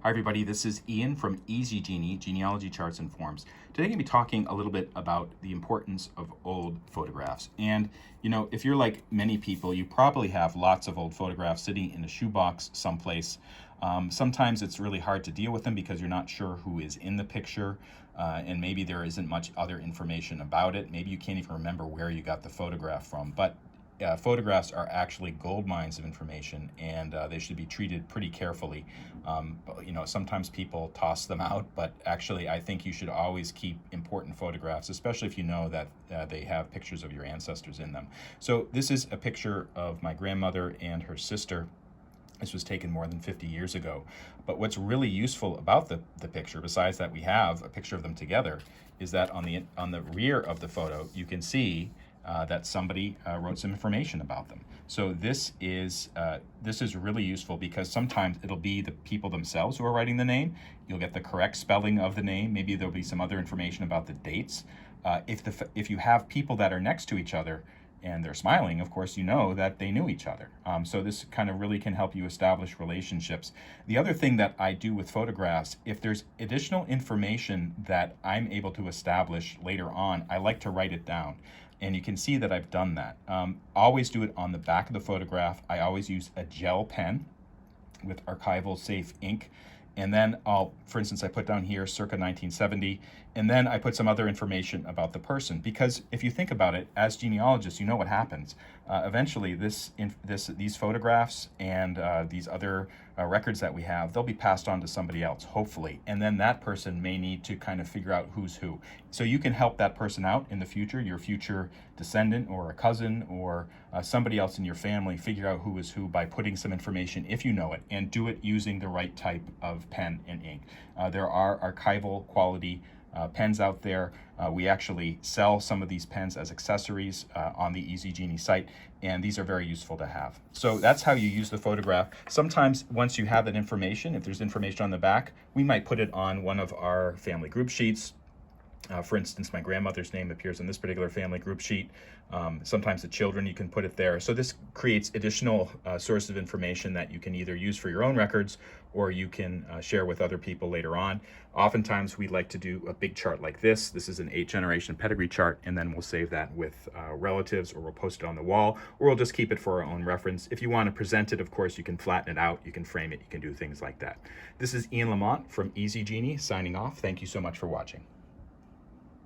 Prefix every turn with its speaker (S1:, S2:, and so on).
S1: Hi everybody, this is Ian from Easy Genie, Genealogy Charts and Forms. Today I'm going to be talking a little bit about the importance of old photographs. And if you're like many people, you probably have lots of old photographs sitting in a shoebox someplace. Sometimes it's really hard to deal with them because you're not sure who is in the picture, and maybe there isn't much other information about it. Maybe you can't even remember where you got the photograph from. But photographs are actually gold mines of information, and they should be treated pretty carefully. Sometimes people toss them out, but actually I think you should always keep important photographs, especially if you know that they have pictures of your ancestors in them. So this is a picture of my grandmother and her sister. This was taken more than 50 years ago. But what's really useful about the picture, besides that we have a picture of them together, is that on the rear of the photo, you can see that somebody wrote some information about them. So this is really useful because sometimes it'll be the people themselves who are writing the name. You'll get the correct spelling of the name. Maybe there'll be some other information about the dates. If you have people that are next to each other and they're smiling, of course, you know that they knew each other. So this kind of really can help you establish relationships. The other thing that I do with photographs, if there's additional information that I'm able to establish later on, I like to write it down. And you can see that I've done that. Always do it on the back of the photograph. I always use a gel pen with archival safe ink. And then for instance, I put down here circa 1970, and then I put some other information about the person. Because if you think about it, as genealogists, you know what happens. Eventually, these photographs and these other records that we have, they'll be passed on to somebody else, hopefully. And then that person may need to kind of figure out who's who. So you can help that person out in the future, your future descendant or a cousin or somebody else in your family, figure out who is who by putting some information, if you know it, and do it using the right type of pen and ink. There are archival quality pens out there. We actually sell some of these pens as accessories on the Easy Genie site, and these are very useful to have. So that's how you use the photograph. Sometimes once you have that information, if there's information on the back, we might put it on one of our family group sheets. For instance, my grandmother's name appears on this particular family group sheet. Sometimes the children, you can put it there. So this creates additional sources of information that you can either use for your own records or you can share with other people later on. Oftentimes we like to do a big chart like this. This is an 8-generation pedigree chart, and then we'll save that with relatives, or we'll post it on the wall, or we'll just keep it for our own reference. If you want to present it, of course, you can flatten it out, you can frame it, you can do things like that. This is Ian Lamont from Easy Genie signing off. Thank you so much for watching.